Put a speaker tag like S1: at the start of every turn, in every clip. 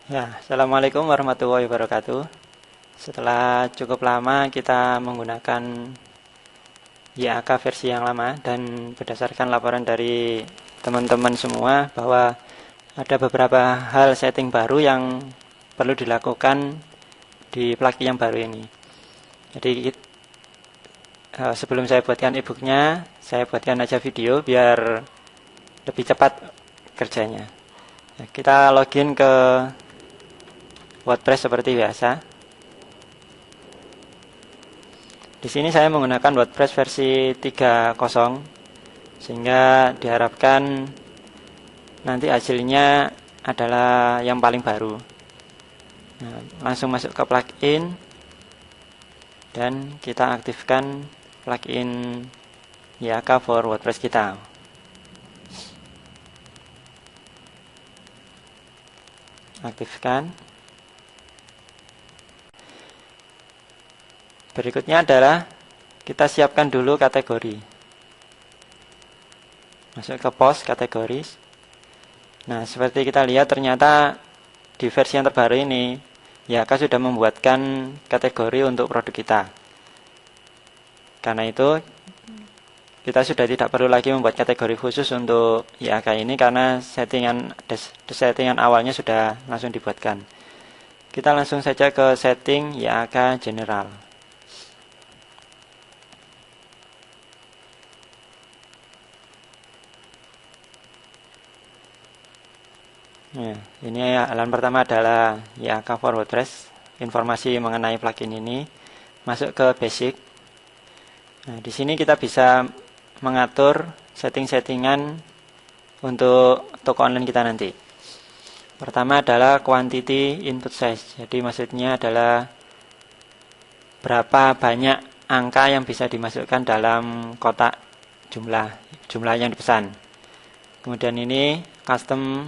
S1: Ya, Assalamualaikum warahmatullahi wabarakatuh. Setelah cukup lama kita menggunakan YAK versi yang lama dan berdasarkan laporan dari teman-teman semua bahwa ada beberapa hal setting baru yang perlu dilakukan di plugin yang baru ini. Jadi sebelum saya buatkan e-booknya, saya buatkan aja video biar lebih cepat kerjanya. Ya, kita login ke WordPress seperti biasa. Di sini saya menggunakan WordPress versi 3.0 sehingga diharapkan nanti hasilnya adalah yang paling baru. Nah, langsung masuk ke plugin dan kita aktifkan plugin YAK for WordPress kita. Aktifkan. Berikutnya adalah kita siapkan dulu kategori. Masuk ke post kategori. Nah, seperti kita lihat ternyata di versi yang terbaru ini YAK sudah membuatkan kategori untuk produk kita. Karena itu kita sudah tidak perlu lagi membuat kategori khusus untuk YAK ini karena settingan awalnya sudah langsung dibuatkan. Kita langsung saja ke setting YAK general. Nah, ini halaman pertama adalah YAK for WordPress. Informasi mengenai plugin ini. Masuk ke basic. Nah, di sini kita bisa mengatur setting-settingan untuk toko online kita nanti. Pertama adalah quantity input size. Jadi maksudnya adalah berapa banyak angka yang bisa dimasukkan dalam kotak jumlah yang dipesan. Kemudian ini custom.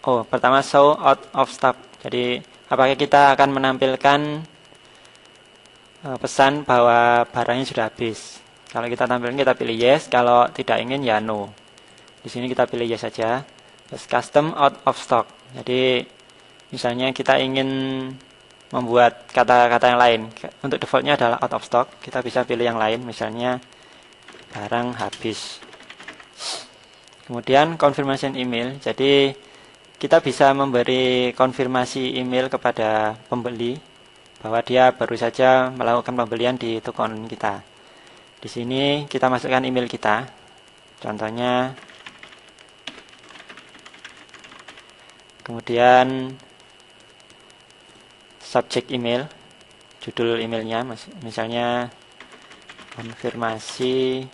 S1: Pertama show out of stock. Jadi apakah kita akan menampilkan pesan bahwa barangnya sudah habis. Kalau kita tampilkan kita pilih yes, kalau tidak ingin ya no. Di sini kita pilih yes saja. Terus custom out of stock. Jadi misalnya kita ingin membuat kata-kata yang lain. Untuk defaultnya adalah out of stock. Kita bisa pilih yang lain, misalnya barang habis. Kemudian confirmation email. Jadi kita bisa memberi konfirmasi email kepada pembeli bahwa dia baru saja melakukan pembelian di toko online kita. Di sini kita masukkan email kita. Contohnya, kemudian subject email, judul emailnya, misalnya konfirmasi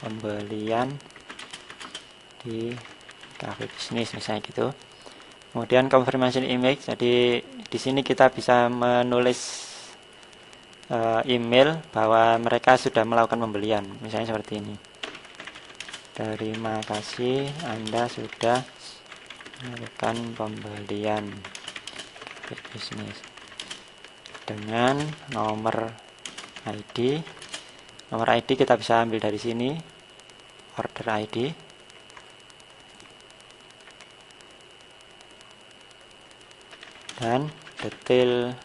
S1: pembelian di cafe bisnis misalnya gitu. Kemudian confirmation image. Jadi di sini kita bisa menulis email bahwa mereka sudah melakukan pembelian. Misalnya seperti ini. Terima kasih Anda sudah melakukan pembelian cafe bisnis dengan nomor ID. Nomor ID kita bisa ambil dari sini. Order ID. Dan detail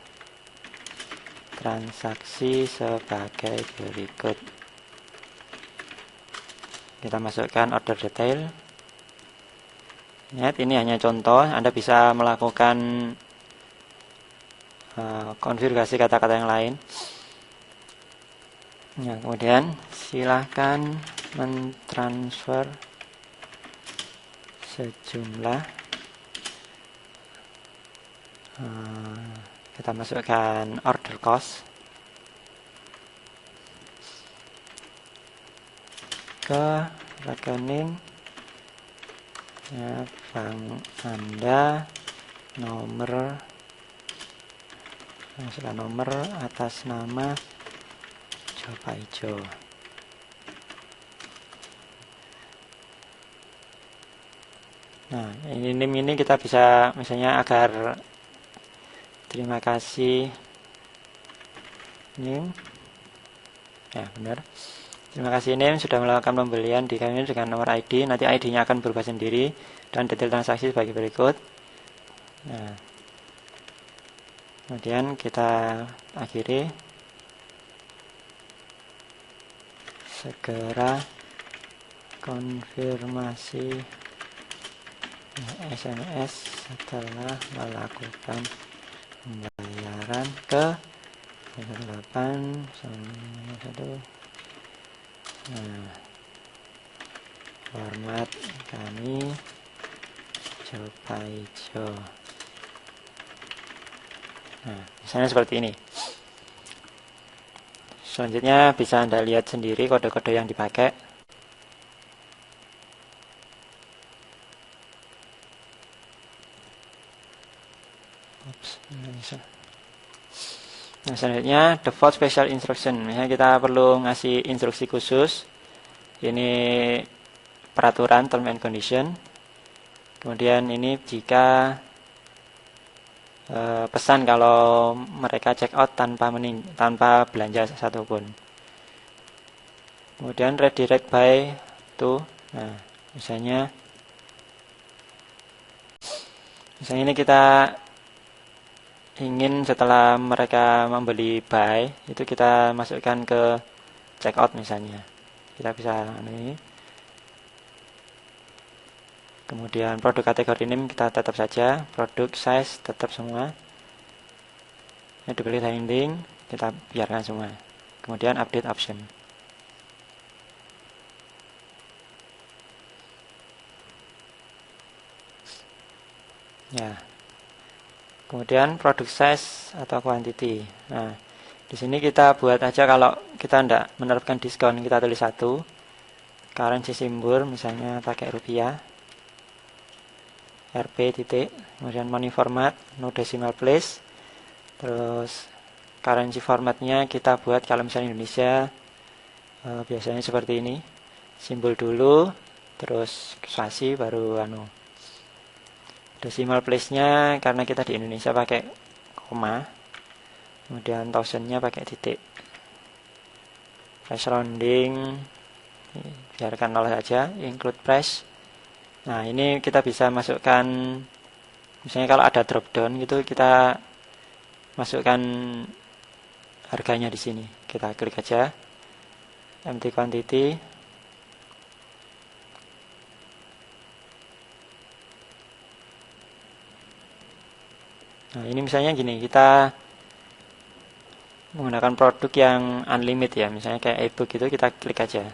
S1: transaksi sebagai berikut. Kita masukkan order detail. Ingat, ini hanya contoh. Anda bisa melakukan konfigurasi kata-kata yang lain. Ya, kemudian silahkan mentransfer sejumlah. Kita masukkan order cost ke rekening ya, bank Anda, masukkan nomor atas nama Jopa Ijo. Nah, ini kita bisa misalnya agar terima kasih NIM. Ya, benar. Terima kasih NIM sudah melakukan pembelian di kami dengan nomor ID. Nanti ID-nya akan berubah sendiri dan detail transaksi sebagai berikut. Nah, kemudian kita akhiri, segera konfirmasi SMS setelah melakukan pembayaran ke 891. Nah, format kami Jopaijo. Nah, misalnya seperti ini. Selanjutnya bisa Anda lihat sendiri kode-kode yang dipakai. Nah, selanjutnya default special instruction. Misalnya kita perlu ngasih instruksi khusus. Ini peraturan term and condition. Kemudian ini jika pesan kalau mereka check out tanpa belanja satupun. Kemudian redirect by to. Nah, misalnya ini kita ingin setelah mereka membeli buy itu kita masukkan ke checkout misalnya. Kita bisa ini. Kemudian produk kategori name kita tetap saja, produk size tetap semua. Duplicate link kita biarkan semua. Kemudian update option. Ya. Kemudian produk size atau quantity. Nah, di sini kita buat aja kalau kita tidak menerapkan diskon, kita tulis 1. Currency symbol misalnya pakai rupiah. RP titik. Kemudian money format, no decimal place. Terus currency formatnya kita buat kalau misalnya Indonesia biasanya seperti ini. Simbol dulu, terus spasi baru decimal place-nya karena kita di Indonesia pakai koma, kemudian thousand-nya pakai titik. Price rounding biarkan 0 saja, include price. Nah, ini kita bisa masukkan, misalnya kalau ada drop down gitu, kita masukkan harganya di sini. Kita klik aja, empty quantity. Nah, ini misalnya gini, kita menggunakan produk yang unlimited ya, misalnya kayak ebook gitu, kita klik aja.